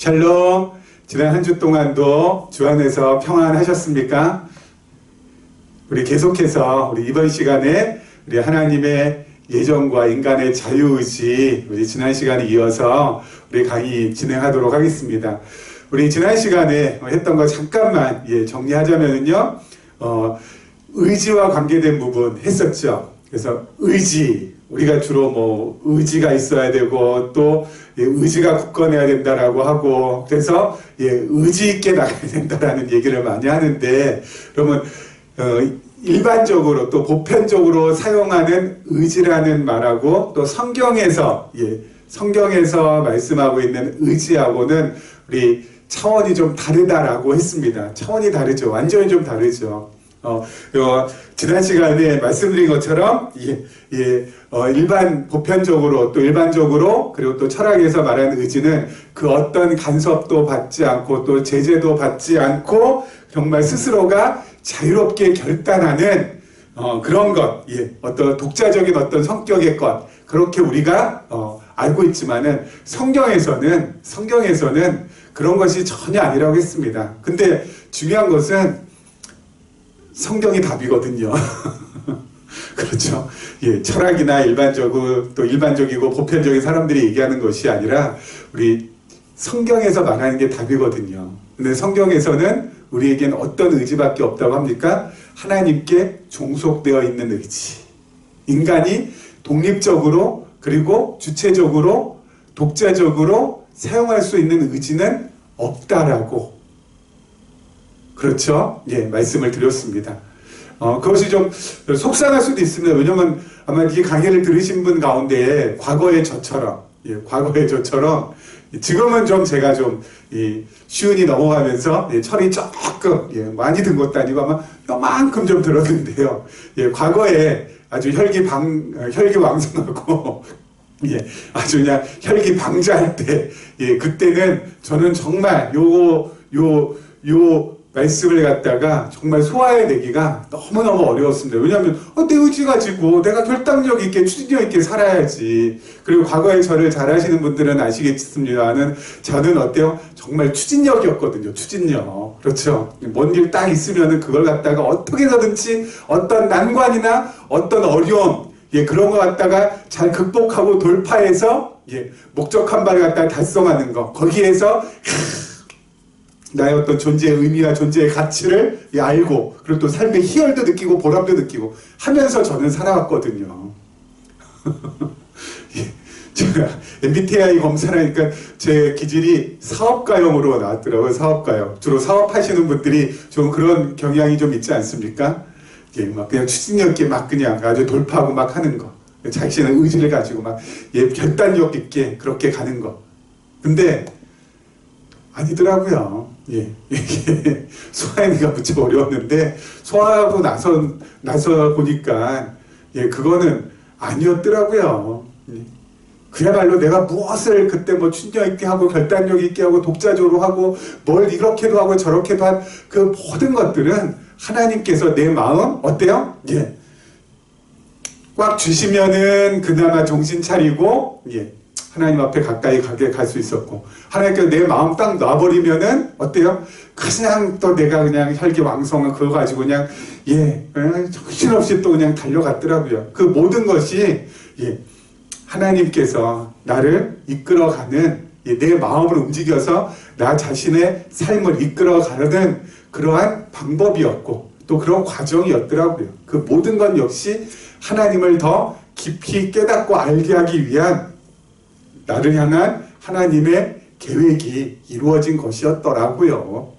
샬롬. 지난 한 주 동안도 주 안에서 평안하셨습니까? 우리 계속해서 우리 이번 시간에 우리 하나님의 예정과 인간의 자유의지, 우리 지난 시간에 이어서 우리 강의 진행하도록 하겠습니다. 우리 지난 시간에 했던 거 잠깐만 정리하자면요, 의지와 관계된 부분 했었죠. 그래서 의지, 우리가 주로 의지가 있어야 되고 또 의지가 굳건해야 된다라고 하고, 그래서 의지 있게 나가야 된다라는 얘기를 많이 하는데, 그러면 일반적으로 또 보편적으로 사용하는 의지라는 말하고 또 성경에서 말씀하고 있는 의지하고는 우리 차원이 좀 다르다라고 했습니다. 차원이 다르죠. 완전히 좀 다르죠. 지난 시간에 말씀드린 것처럼 보편적으로 또 일반적으로 그리고 또 철학에서 말하는 의지는 그 어떤 간섭도 받지 않고 또 제재도 받지 않고 정말 스스로가 자유롭게 결단하는 그런 것, 어떤 독자적인 어떤 성격의 것, 그렇게 우리가 알고 있지만은 성경에서는 그런 것이 전혀 아니라고 했습니다. 근데 중요한 것은 성경이 답이거든요. 그렇죠. 철학이나 일반적이고 보편적인 사람들이 얘기하는 것이 아니라 우리 성경에서 말하는 게 답이거든요. 근데 성경에서는 우리에게는 어떤 의지밖에 없다고 합니까? 하나님께 종속되어 있는 의지. 인간이 독립적으로 그리고 주체적으로 독자적으로 사용할 수 있는 의지는 없다라고, 그렇죠? 말씀을 드렸습니다. 그것이 좀 속상할 수도 있습니다. 왜냐면 아마 이 강의를 들으신 분 가운데 과거의 저처럼 지금은 좀 제가 좀 쉬운이 넘어가면서 철이 조금 많이 든 것도 아니고 아마 요만큼 좀 들었는데요. 과거에 아주 혈기왕성하고 아주 그냥 혈기방자할 때 그때는 저는 정말 요 말씀을 갖다가 정말 소화해내기가 너무너무 어려웠습니다. 왜냐하면 내 의지 가지고 내가 결단력 있게 추진력 있게 살아야지. 그리고 과거에 저를 잘 아시는 분들은 아시겠습니다만 저는 어때요? 정말 추진력이었거든요. 추진력. 그렇죠. 뭔 일 딱 있으면은 그걸 갖다가 어떻게 해서든지 어떤 난관이나 어떤 어려움 그런 거 갖다가 잘 극복하고 돌파해서 목적한 바를 갖다가 달성하는 거, 거기에서 나의 어떤 존재의 의미와 존재의 가치를 알고 그리고 또 삶의 희열도 느끼고 보람도 느끼고 하면서 저는 살아왔거든요. 제가 MBTI 검사를 하니까 제 기질이 사업가형으로 나왔더라고요. 사업가형. 주로 사업하시는 분들이 좀 그런 경향이 좀 있지 않습니까? 막 그냥 추진력 있게 막 그냥 아주 돌파하고 막 하는 거. 자신의 의지를 가지고 막 결단력 있게 그렇게 가는 거. 근데 아니더라고요. 이게 소화하기가 무척 어려웠는데 소화하고 나서 보니까 그거는 아니었더라고요. 그야말로 내가 무엇을 그때 추진력 있게 하고 결단력 있게 하고 독자적으로 하고 뭘 이렇게도 하고 저렇게도 한 그 모든 것들은 하나님께서 내 마음 어때요? 꽉 주시면은 그나마 정신 차리고 하나님 앞에 가까이 갈 수 있었고, 하나님께서 내 마음 딱 놔버리면은 어때요? 그냥 또 내가 그냥 혈기왕성한 그거 가지고 그냥 정신없이 또 그냥 달려갔더라고요. 그 모든 것이 하나님께서 나를 이끌어가는 내 마음을 움직여서 나 자신의 삶을 이끌어가는 그러한 방법이었고 또 그런 과정이었더라고요. 그 모든 건 역시 하나님을 더 깊이 깨닫고 알게 하기 위한 나를 향한 하나님의 계획이 이루어진 것이었더라고요.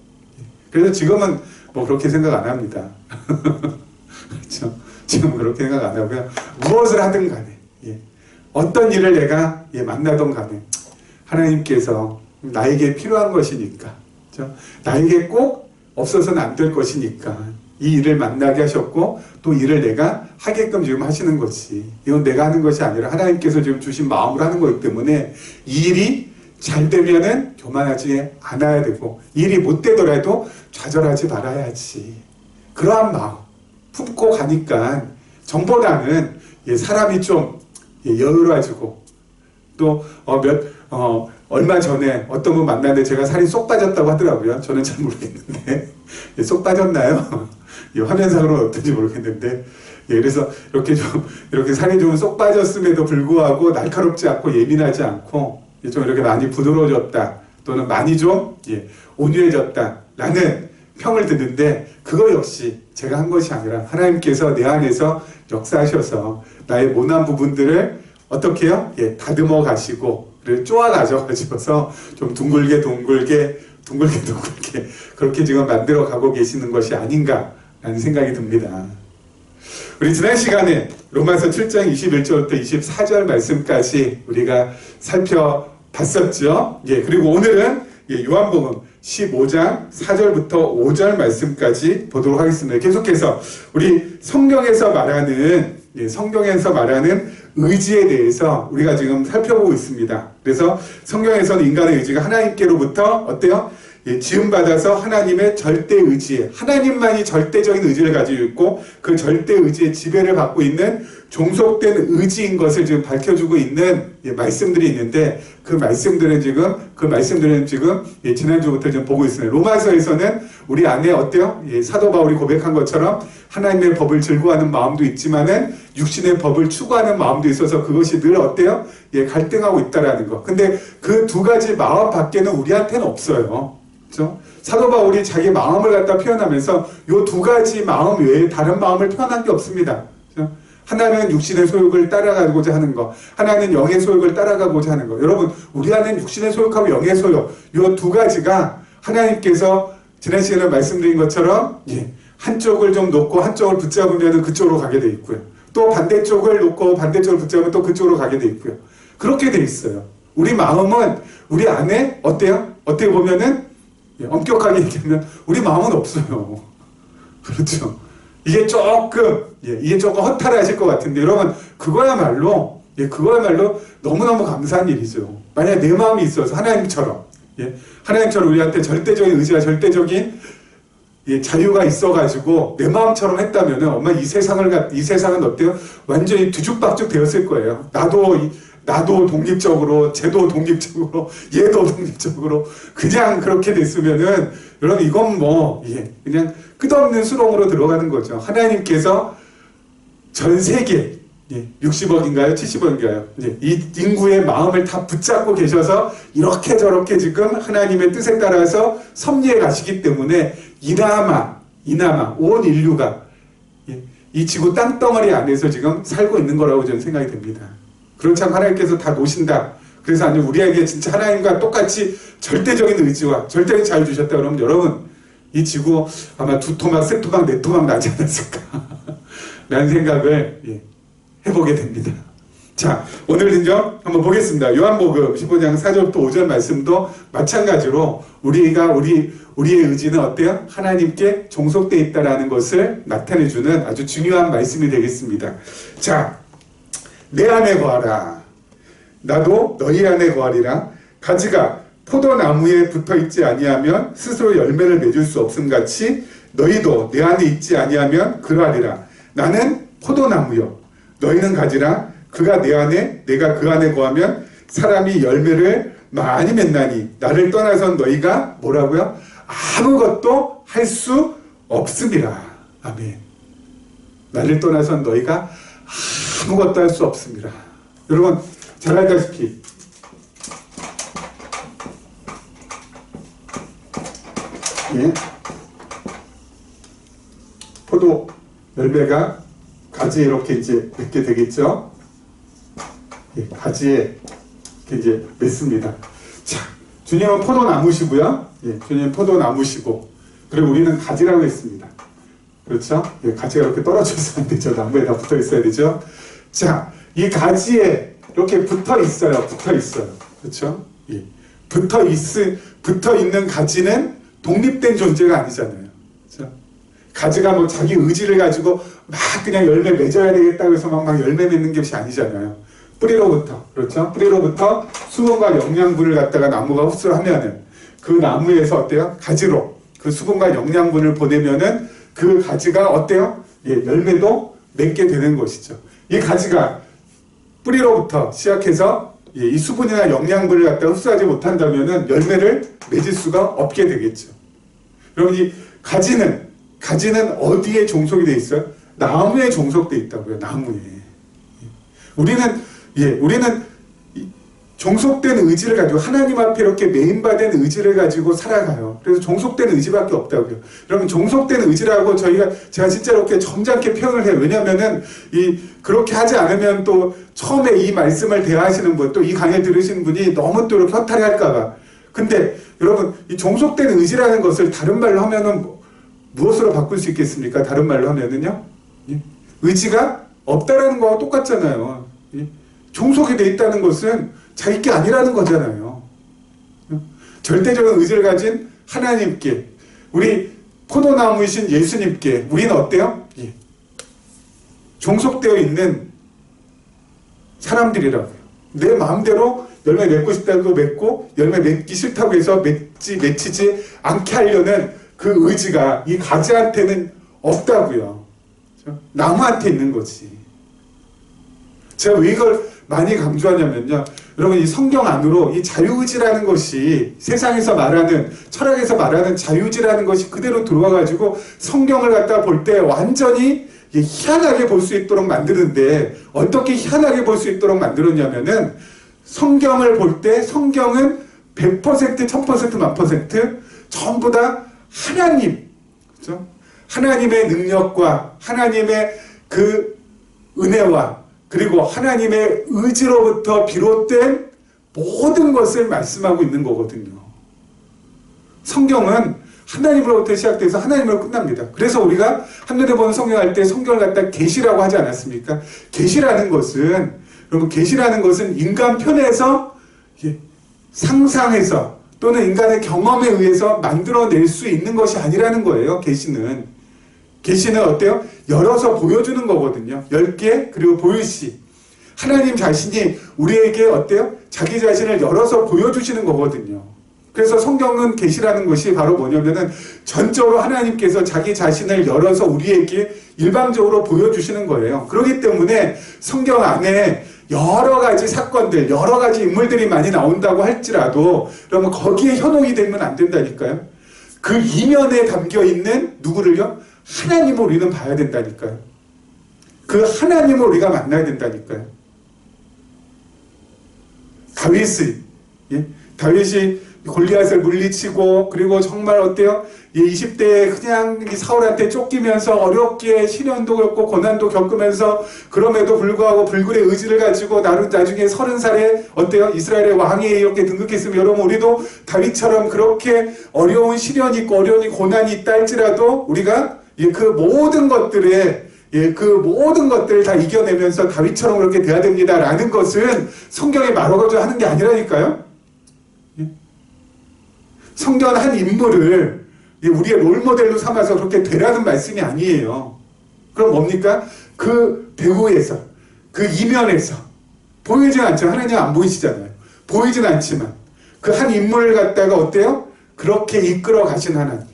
그래서 지금은 그렇게 생각 안 합니다. 그렇죠? 지금은 그렇게 생각 안 하고요. 무엇을 하든 간에 어떤 일을 내가 만나던 간에 하나님께서 나에게 필요한 것이니까, 그렇죠? 나에게 꼭 없어서는 안 될 것이니까 이 일을 만나게 하셨고 또 일을 내가 하게끔 지금 하시는 것이, 이건 내가 하는 것이 아니라 하나님께서 지금 주신 마음으로 하는 거기 때문에 이 일이 잘 되면은 교만하지 않아야 되고 이 일이 못 되더라도 좌절하지 말아야지. 그러한 마음 품고 가니까 전보다는 사람이 좀 여유로워지고 또 얼마 전에 어떤 분 만났는데 제가 살이 쏙 빠졌다고 하더라고요. 저는 잘 모르겠는데 쏙 빠졌나요? 화면상으로는 어떤지 모르겠는데 그래서 이렇게 살이 좀 쏙 빠졌음에도 불구하고 날카롭지 않고 예민하지 않고 좀 이렇게 많이 부드러워졌다 또는 많이 좀 온유해졌다 라는 평을 듣는데 그거 역시 제가 한 것이 아니라 하나님께서 내 안에서 역사하셔서 나의 모난 부분들을 어떻게 해요? 다듬어 가시고 그리고 쪼아 가져가셔서 좀 둥글게 그렇게 지금 만들어 가고 계시는 것이 아닌가라는 생각이 듭니다. 우리 지난 시간에 로마서 7장 21절부터 24절 말씀까지 우리가 살펴봤었죠. 그리고 오늘은 요한복음 15장 4절부터 5절 말씀까지 보도록 하겠습니다. 계속해서 우리 성경에서 말하는 의지에 대해서 우리가 지금 살펴보고 있습니다. 그래서 성경에서는 인간의 의지가 하나님께로부터 어때요? 지음받아서 하나님의 절대 의지에 하나님만이 절대적인 의지를 가지고 있고 그 절대 의지의 지배를 받고 있는 종속된 의지인 것을 지금 밝혀주고 있는 말씀들이 있는데 그 말씀들은 지금 지난주부터 좀 보고 있습니다. 로마서에서는 우리 안에 어때요? 사도 바울이 고백한 것처럼 하나님의 법을 즐거워하는 마음도 있지만은 육신의 법을 추구하는 마음도 있어서 그것이 늘 어때요? 갈등하고 있다라는 거. 근데 그 두 가지 마음 밖에는 우리한테는 없어요. 그렇죠? 사도 바울이 자기 마음을 갖다 표현하면서 이 두 가지 마음 외에 다른 마음을 표현한 게 없습니다. 그렇죠? 하나는 육신의 소욕을 따라가고자 하는 것, 하나는 영의 소욕을 따라가고자 하는 것. 여러분, 우리 안에 육신의 소욕하고 영의 소욕, 이 두 가지가 하나님께서 지난 시간에 말씀드린 것처럼 한쪽을 좀 놓고 한쪽을 붙잡으면 그쪽으로 가게 돼 있고요. 또 반대쪽을 놓고 반대쪽을 붙잡으면 또 그쪽으로 가게 돼 있고요. 그렇게 돼 있어요. 우리 마음은 우리 안에 어때요? 어떻게 보면은 엄격하게 얘기하면 우리 마음은 없어요. 그렇죠. 이게 조금 허탈하실 것 같은데 여러분 그거야말로 너무너무 감사한 일이죠. 만약 내 마음이 있어서 하나님처럼 우리한테 절대적인 의지와 절대적인 자유가 있어가지고 내 마음처럼 했다면 엄마 이 세상은 어때요? 완전히 뒤죽박죽 되었을 거예요. 나도 독립적으로, 쟤도 독립적으로, 얘도 독립적으로 그냥 그렇게 됐으면은 여러분 이건 그냥 끝없는 수렁으로 들어가는 거죠. 하나님께서 전 세계 60억인가요? 70억인가요? 이 인구의 마음을 다 붙잡고 계셔서 이렇게 저렇게 지금 하나님의 뜻에 따라서 섭리해 가시기 때문에 이나마 온 인류가 이 지구 땅덩어리 안에서 지금 살고 있는 거라고 저는 생각이 듭니다. 그렇지 않고 하나님께서 다 노신다. 그래서 아니 우리에게 진짜 하나님과 똑같이 절대적인 의지와 절대적인 자유 주셨다 그러면 여러분 이 지구 아마 2토막, 3토막, 4토막 나지 않았을까 라는 생각을 해보게 됩니다. 자, 오늘은요 한번 보겠습니다. 요한복음 15장 4절부터 5절 말씀도 마찬가지로 우리의 의지는 어때요? 하나님께 종속되어 있다라는 것을 나타내주는 아주 중요한 말씀이 되겠습니다. 자, 내 안에 거하라. 나도 너희 안에 거하리라. 가지가 포도나무에 붙어있지 아니하면 스스로 열매를 맺을 수 없음같이 너희도 내 안에 있지 아니하면 그러하리라. 나는 포도나무요 너희는 가지라. 그가 내 안에 내가 그 안에 거하면 사람이 열매를 많이 맺나니 나를 떠나선 너희가 뭐라고요? 아무것도 할 수 없음이라. 아멘. 나를 떠나선 너희가 아무것도 할 수 없습니다. 여러분 잘 알다시피 포도 열매가 가지에 이렇게 이제 맺게 되겠죠. 가지에 이렇게 이제 맺습니다. 자, 주님은 포도나무시고요. 주님은 포도나무시고 그리고 우리는 가지라고 했습니다. 그렇죠? 가지가 이렇게 떨어져 있어야 안 되죠. 나무에 다 붙어 있어야 되죠. 자, 이 가지에 이렇게 붙어 있어요. 그렇죠? 붙어 있는 가지는 독립된 존재가 아니잖아요. 그렇죠? 가지가 자기 의지를 가지고 막 그냥 열매 맺어야 되겠다고 해서 막 열매 맺는 것이 아니잖아요. 뿌리로부터, 그렇죠? 뿌리로부터 수분과 영양분을 갖다가 나무가 흡수를 하면은 그 나무에서 어때요? 가지로 그 수분과 영양분을 보내면은 그 가지가 어때요? 열매도 맺게 되는 것이죠. 이 가지가 뿌리로부터 시작해서 이 수분이나 영양분을 갖다 흡수하지 못한다면은 열매를 맺을 수가 없게 되겠죠. 여러분, 이 가지는 어디에 종속이 돼 있어요? 나무에 종속돼 있다고요. 나무에. 우리는 종속된 의지를 가지고 하나님 앞에 이렇게 메인받은 의지를 가지고 살아가요. 그래서 종속된 의지밖에 없다고요. 여러분, 종속된 의지라고 제가 진짜 이렇게 점잖게 표현을 해요. 왜냐하면은 그렇게 하지 않으면 또 처음에 이 말씀을 대하시는 분, 또 이 강의를 들으시는 분이 너무 또 이렇게 허탈해할까봐. 근데 여러분, 이 종속된 의지라는 것을 다른 말로 하면은 무엇으로 바꿀 수 있겠습니까? 다른 말로 하면은요, 의지가 없다라는 거와 똑같잖아요. 종속이 돼 있다는 것은 자기 게 아니라는 거잖아요. 절대적인 의지를 가진 하나님께, 우리 포도나무이신 예수님께 우리는 어때요? 종속되어 있는 사람들이라고요. 내 마음대로 열매 맺고 싶다고 맺고, 열매 맺기 싫다고 해서 맺히지 않게 하려는 그 의지가 이 가지한테는 없다고요. 나무한테 있는 거지. 제가 왜 이걸 많이 강조하냐면요, 여러분, 이 성경 안으로 이 자유의지라는 것이, 세상에서 말하는, 철학에서 말하는 자유의지라는 것이 그대로 들어와가지고 성경을 갖다 볼 때 완전히 희한하게 볼 수 있도록 만드는데, 어떻게 희한하게 볼 수 있도록 만들었냐면은, 성경을 볼 때 성경은 100%, 1000%, 1000% 전부 다 하나님, 그렇죠? 하나님의 능력과 하나님의 그 은혜와 그리고 하나님의 의지로부터 비롯된 모든 것을 말씀하고 있는 거거든요. 성경은 하나님으로부터 시작돼서 하나님으로 끝납니다. 그래서 우리가 한눈에 보는 성경 할 때 성경을 갖다 계시라고 하지 않았습니까? 계시라는 것은, 여러분, 계시라는 것은 인간 편에서 상상해서 또는 인간의 경험에 의해서 만들어낼 수 있는 것이 아니라는 거예요. 계시는 어때요? 열어서 보여주는 거거든요. 10개, 그리고 보일시. 하나님 자신이 우리에게 어때요? 자기 자신을 열어서 보여주시는 거거든요. 그래서 성경은 계시라는 것이 바로 뭐냐면은 전적으로 하나님께서 자기 자신을 열어서 우리에게 일방적으로 보여주시는 거예요. 그렇기 때문에 성경 안에 여러 가지 사건들, 여러 가지 인물들이 많이 나온다고 할지라도 여러분, 거기에 현혹이 되면 안 된다니까요. 그 이면에 담겨 있는 누구를요? 하나님을 우리는 봐야 된다니까요. 그 하나님을 우리가 만나야 된다니까요. 다윗이 골리앗을 물리치고, 그리고 정말 어때요? 20대에 그냥 사울한테 쫓기면서 어렵게 시련도 겪고 고난도 겪으면서, 그럼에도 불구하고 불굴의 의지를 가지고 나중에 30살에 어때요? 이스라엘의 왕이 이렇게 등극했으면, 여러분, 우리도 다윗처럼 그렇게 어려운 시련이 있고 어려운 고난이 있다 할지라도 우리가 그 모든 것들을 다 이겨내면서 다윗처럼 그렇게 돼야 됩니다라는 것은 성경에 말하고자 하는 게 아니라니까요. 성경은 한 인물을 우리의 롤모델로 삼아서 그렇게 되라는 말씀이 아니에요. 그럼 뭡니까? 그 배후에서, 그 이면에서 보이진 않죠. 하나님 안 보이시잖아요. 보이진 않지만 그 한 인물을 갖다가 어때요? 그렇게 이끌어 가신 하나님.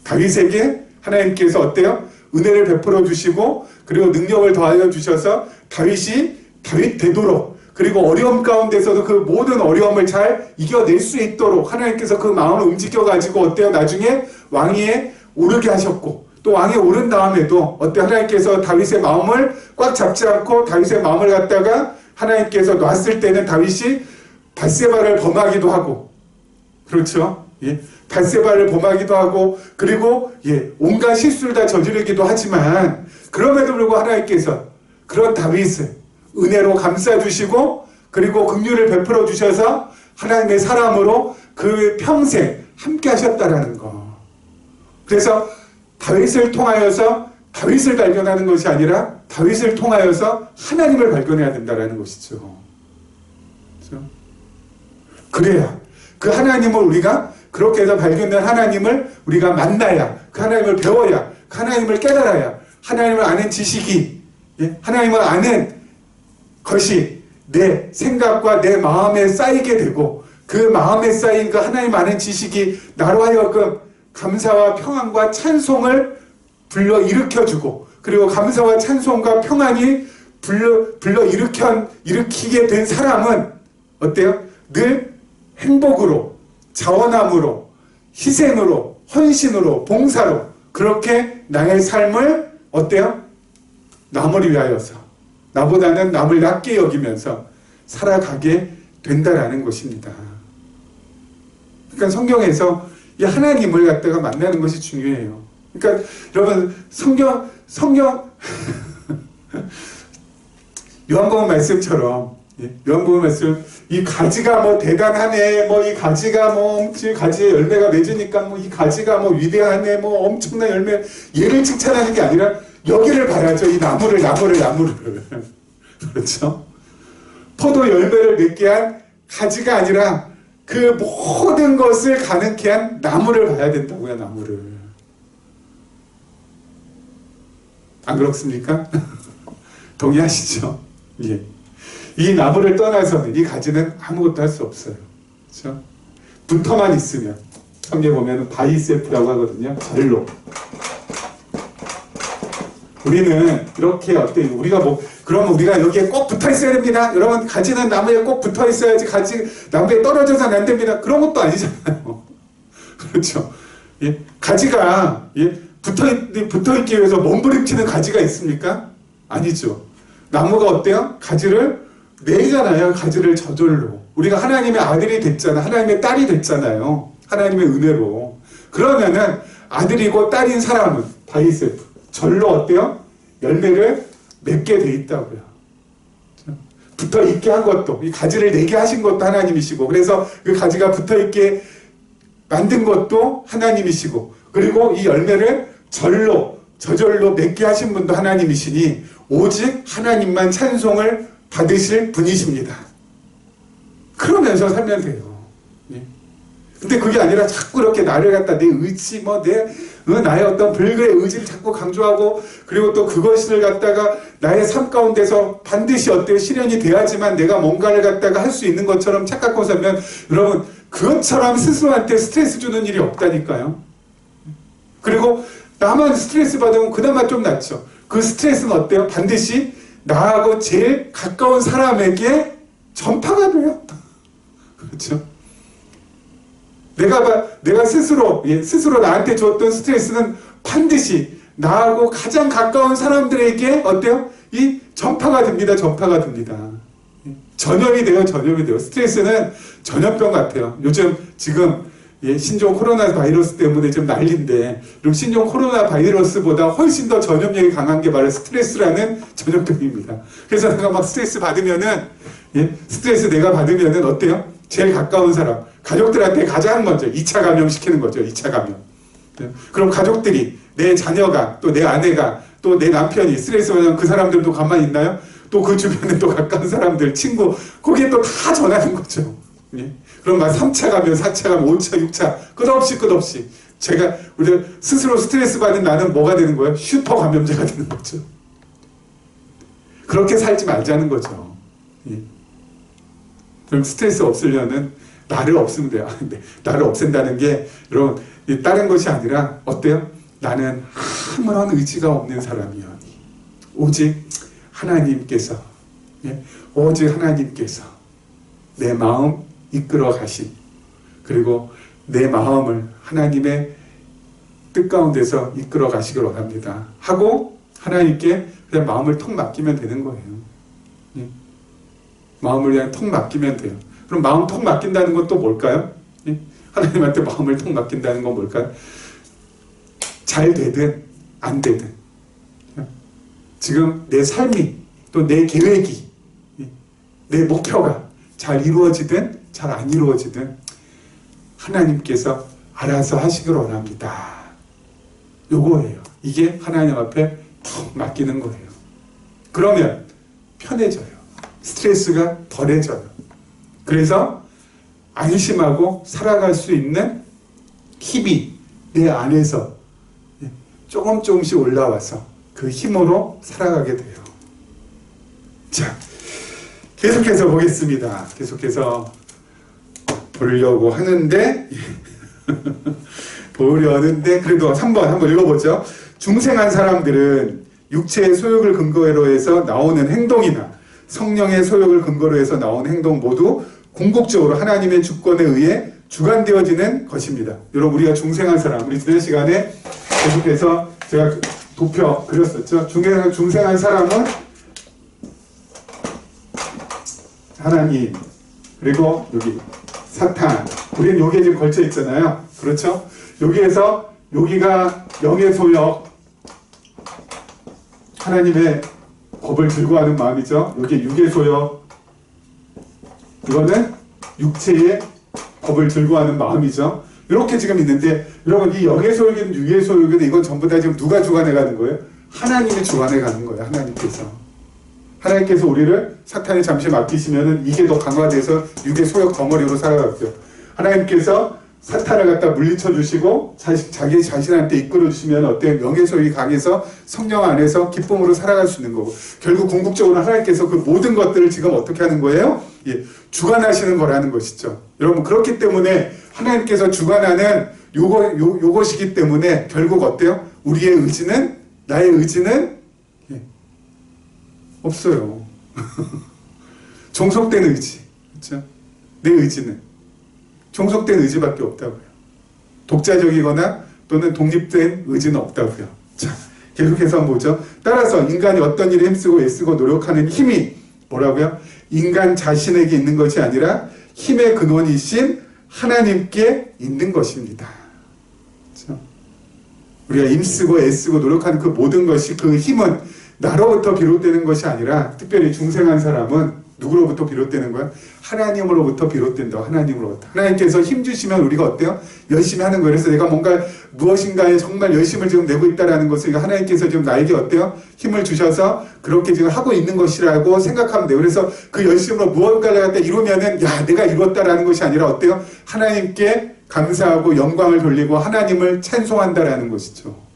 다윗에게 하나님께서 어때요? 은혜를 베풀어 주시고, 그리고 능력을 더하여 주셔서 다윗이 다윗 되도록, 그리고 어려움 가운데서도 그 모든 어려움을 잘 이겨낼 수 있도록 하나님께서 그 마음을 움직여가지고 어때요? 나중에 왕위에 오르게 하셨고, 또 왕위에 오른 다음에도 어때요? 하나님께서 다윗의 마음을 꽉 잡지 않고 다윗의 마음을 갖다가 하나님께서 놨을 때는 다윗이 밧세바를 범하기도 하고, 그렇죠? 밧세바를 범하기도 하고, 그리고 온갖 실수를 다 저지르기도 하지만, 그럼에도 불구하고 하나님께서 그런 다윗을 은혜로 감싸주시고, 그리고 긍휼을 베풀어 주셔서 하나님의 사람으로 그 평생 함께 하셨다라는 거. 그래서 다윗을 통하여서 다윗을 발견하는 것이 아니라 다윗을 통하여서 하나님을 발견해야 된다라는 것이죠. 그렇죠? 그래야 그 하나님을 우리가, 그렇게 해서 발견된 하나님을 우리가 만나야, 그 하나님을 배워야, 그 하나님을 깨달아야, 하나님을 아는 지식이, 하나님을 아는 것이 내 생각과 내 마음에 쌓이게 되고, 그 마음에 쌓인 그 하나님 아는 지식이 나로 하여금 감사와 평안과 찬송을 불러 일으켜주고, 그리고 감사와 찬송과 평안이 불러 일으키게 된 사람은 어때요? 늘 행복으로, 자원함으로, 희생으로, 헌신으로, 봉사로 그렇게 나의 삶을 어때요? 남을 위하여서, 나보다는 남을 낮게 여기면서 살아가게 된다라는 것입니다. 그러니까 성경에서 이 하나님을 갖다가 만나는 것이 중요해요. 그러니까 여러분 성경 요한복음 말씀처럼, 요한복음 말씀, 이 가지가 뭐 대단하네, 뭐 이 가지가 뭐 가지에 열매가 맺으니까 뭐 이 가지가 뭐 위대하네, 뭐 엄청난 열매, 얘를 칭찬하는 게 아니라 여기를 봐야죠. 이 나무를. 그렇죠? 포도 열매를 맺게 한 가지가 아니라 그 모든 것을 가능케 한 나무를 봐야 된다고요, 나무를. 안 그렇습니까? 동의하시죠? 예. 이 나무를 떠나서는 이 가지는 아무것도 할 수 없어요. 그렇죠? 붙어만 있으면, 성경에 보면 바이세프라고 하거든요. 절로. 우리는 이렇게 어때요? 우리가 그러면 우리가 여기에 꼭 붙어 있어야 됩니다. 여러분, 가지는 나무에 꼭 붙어 있어야지, 가지 나무에 떨어져서는 안 됩니다. 그런 것도 아니잖아요. 그렇죠? 예? 가지가, 예? 붙어 있기 위해서 몸부림치는 가지가 있습니까? 아니죠. 나무가 어때요? 가지를 내잖아요. 가지를 저절로. 우리가 하나님의 아들이 됐잖아요. 하나님의 딸이 됐잖아요. 하나님의 은혜로. 그러면은 아들이고 딸인 사람은 바이세프, 절로 어때요? 열매를 맺게 돼 있다고요. 붙어 있게 한 것도, 이 가지를 내게 하신 것도 하나님이시고, 그래서 그 가지가 붙어 있게 만든 것도 하나님이시고, 그리고 이 열매를 저절로 맺게 하신 분도 하나님이시니 오직 하나님만 찬송을 받으실 분이십니다. 그러면서 살면 돼요. 예. 근데 그게 아니라 자꾸 이렇게 나를 갖다 내 의지, 나의 어떤 불교의 의지를 자꾸 강조하고, 그리고 또 그것을 갖다가 나의 삶 가운데서 반드시 어때요? 실현이 돼야지만 내가 뭔가를 갖다가 할 수 있는 것처럼 착각하고 살면, 여러분, 그것처럼 스스로한테 스트레스 주는 일이 없다니까요. 그리고 나만 스트레스 받으면 그나마 좀 낫죠. 그 스트레스는 어때요? 반드시 나하고 제일 가까운 사람에게 전파가 돼요. 그렇죠? 내가 스스로 나한테 줬던 스트레스는 반드시 나하고 가장 가까운 사람들에게 어때요? 이 전파가 됩니다. 전염이 돼요. 스트레스는 전염병 같아요. 요즘 지금 신종 코로나 바이러스 때문에 좀 난리인데, 그럼 신종 코로나 바이러스보다 훨씬 더 전염력이 강한 게 바로 스트레스라는 전염병입니다. 그래서 내가 막 스트레스 받으면은, 스트레스 내가 받으면은 어때요? 제일 가까운 사람, 가족들한테 가장 먼저 2차 감염 시키는 거죠. 2차 감염. 그럼 가족들이, 내 자녀가, 또 내 아내가, 또 내 남편이 스트레스 받으면 그 사람들도 가만히 있나요? 또 그 주변에 또 가까운 사람들, 친구, 거기에 또 다 전하는 거죠. 그럼 막 3차 가면 4차 가면 5차 6차 끝없이 우리가 스스로 스트레스 받는 나는 뭐가 되는 거예요? 슈퍼 감염자가 되는 거죠. 그렇게 살지 말자는 거죠. 그럼 스트레스 없으려면 나를 없으면 돼요. 근데 나를 없앤다는 게 여러분 다른 것이 아니라 어때요? 나는 아무런 의지가 없는 사람이요. 오직 하나님께서 내 마음 이끌어 가신, 그리고 내 마음을 하나님의 뜻 가운데서 이끌어 가시길 원합니다 하고 하나님께 그냥 마음을 통 맡기면 되는 거예요. 마음을 그냥 통 맡기면 돼요. 그럼 마음 통 맡긴다는 건 또 뭘까요? 하나님한테 마음을 통 맡긴다는 건 뭘까요? 잘 되든 안 되든, 지금 내 삶이, 또 내 계획이, 내 목표가 잘 이루어지든 잘 안 이루어지든 하나님께서 알아서 하시길 원합니다. 요거예요. 이게 하나님 앞에 푹 맡기는 거예요. 그러면 편해져요. 스트레스가 덜해져요. 그래서 안심하고 살아갈 수 있는 힘이 내 안에서 조금씩 올라와서 그 힘으로 살아가게 돼요. 자, 계속해서 보겠습니다. 계속해서 보려고 하는데 그래도 3번 한번 읽어보죠. 중생한 사람들은 육체의 소욕을 근거로 해서 나오는 행동이나 성령의 소욕을 근거로 해서 나오는 행동 모두 궁극적으로 하나님의 주권에 의해 주관되어지는 것입니다. 여러분, 우리가 중생한 사람, 우리 지난 시간에 계속해서 제가 도표 그렸었죠. 중생한 사람은 하나님, 그리고 여기 사탄, 우리는 여기에 지금 걸쳐 있잖아요. 그렇죠? 여기에서 여기가 영의 소욕, 하나님의 법을 즐거워하는 마음이죠. 여기 육의 소욕, 이거는 육체의 법을 즐거워하는 마음이죠. 이렇게 지금 있는데, 여러분, 이 영의 소욕이든 육의 소욕이든 이건 전부 다 지금 누가 주관해 가는 거예요? 하나님이 주관해 가는 거예요. 하나님께서 우리를 사탄이 잠시 맡기시면은 이게 더 강화돼서 육의 소욕 덩어리로 살아가고요. 하나님께서 사탄을 갖다 물리쳐 주시고 자기 자신한테 이끌어 주시면 어때요? 영의 소욕이 강해서 성령 안에서 기쁨으로 살아갈 수 있는 거고, 결국 궁극적으로 하나님께서 그 모든 것들을 지금 어떻게 하는 거예요? 예, 주관하시는 거라는 것이죠. 여러분, 그렇기 때문에 하나님께서 주관하는 요것이기 때문에 결국 어때요? 우리의 의지는, 나의 의지는 없어요. 종속된 의지, 그렇죠? 내 의지는 종속된 의지밖에 없다고요. 독자적이거나 또는 독립된 의지는 없다고요. 자, 계속해서 보죠. 따라서 인간이 어떤 일에 힘쓰고 애쓰고 노력하는 힘이 뭐라고요? 인간 자신에게 있는 것이 아니라 힘의 근원이신 하나님께 있는 것입니다. 그렇죠? 우리가 힘쓰고 애쓰고 노력하는 그 모든 것이, 그 힘은 나로부터 비롯되는 것이 아니라, 특별히 중생한 사람은 누구로부터 비롯되는 거야? 하나님으로부터 비롯된다. 하나님으로부터. 하나님께서 힘 주시면 우리가 어때요? 열심히 하는 거예요. 그래서 내가 뭔가 무엇인가에 정말 열심을 지금 내고 있다라는 것을 하나님께서 지금 나에게 어때요? 힘을 주셔서 그렇게 지금 하고 있는 것이라고 생각하면 돼요. 그래서 그 열심으로 무언가를 갖다 이루면은, 야, 내가 이뤘다라는 것이 아니라 어때요? 하나님께 감사하고 영광을 돌리고 하나님을 찬송한다라는 것이죠.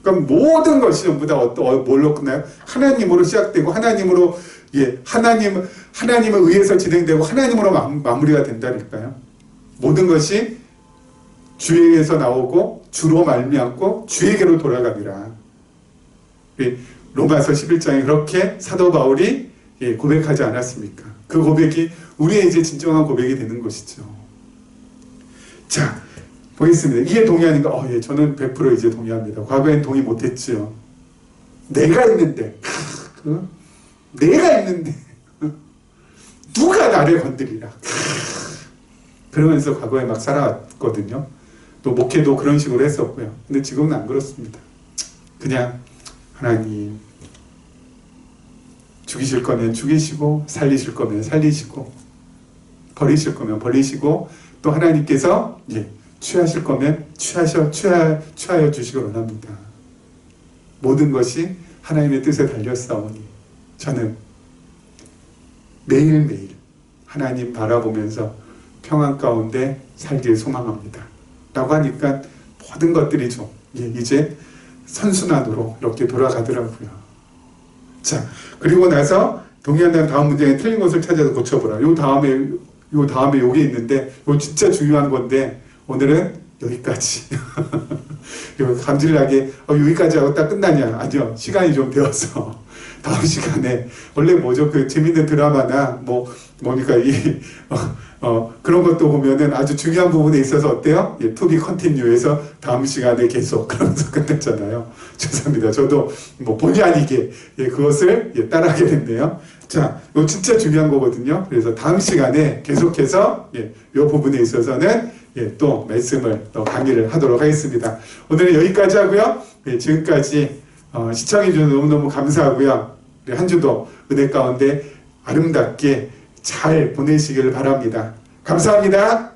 그러니까 모든 것이 전부 다 뭘로 끝나요? 하나님으로 시작되고 하나님으로, 하나님을 의해서 진행되고 하나님으로 마무리가 된다니까요. 모든 것이 주에게서 나오고 주로 말미암고 주에게로 돌아갑니다. 로마서 11장에 그렇게 사도 바울이 고백하지 않았습니까? 그 고백이 우리의 이제 진정한 고백이 되는 것이죠. 자, 보겠습니다. 이해 동의하는가? 예, 저는 100% 이제 동의합니다. 과거엔 동의 못했지요. 내가 있는데, 누가 나를 건드리라. 그러면서 과거에 막 살아왔거든요. 또 목회도 그런 식으로 했었고요. 근데 지금은 안 그렇습니다. 그냥 하나님, 죽이실 거면 죽이시고, 살리실 거면 살리시고, 버리실 거면 버리시고, 또 하나님께서 취하실 거면 취하여 주시기 원합니다. 모든 것이 하나님의 뜻에 달렸사오니 저는 매일매일 하나님 바라보면서 평안 가운데 살길 소망합니다. 라고 하니까 모든 것들이 좀 이제 선순환으로 이렇게 돌아가더라고요. 자, 그리고 나서 동의한다는 다음 문장에 틀린 것을 찾아서 고쳐보라. 요 다음에 요게 있는데 요 진짜 중요한 건데 오늘은 여기까지. 감질나게 여기까지 하고 딱 끝나냐? 아니요, 시간이 좀 되어서 다음 시간에 원래 뭐죠? 그 재밌는 드라마나 뭐니까 그런 것도 보면은 아주 중요한 부분에 있어서 어때요? To be continue에서 다음 시간에 계속 그러면서 끝냈잖아요. 죄송합니다. 저도 본의 아니게 그것을 따라하게 됐네요. 자, 이거 진짜 중요한 거거든요. 그래서 다음 시간에 계속해서 이 부분에 있어서는 또 말씀을 또 강의를 하도록 하겠습니다. 오늘은 여기까지 하고요. 지금까지 시청해 주셔서 너무너무 감사하고요. 한 주도 은혜 가운데 아름답게 잘 보내시기를 바랍니다. 감사합니다.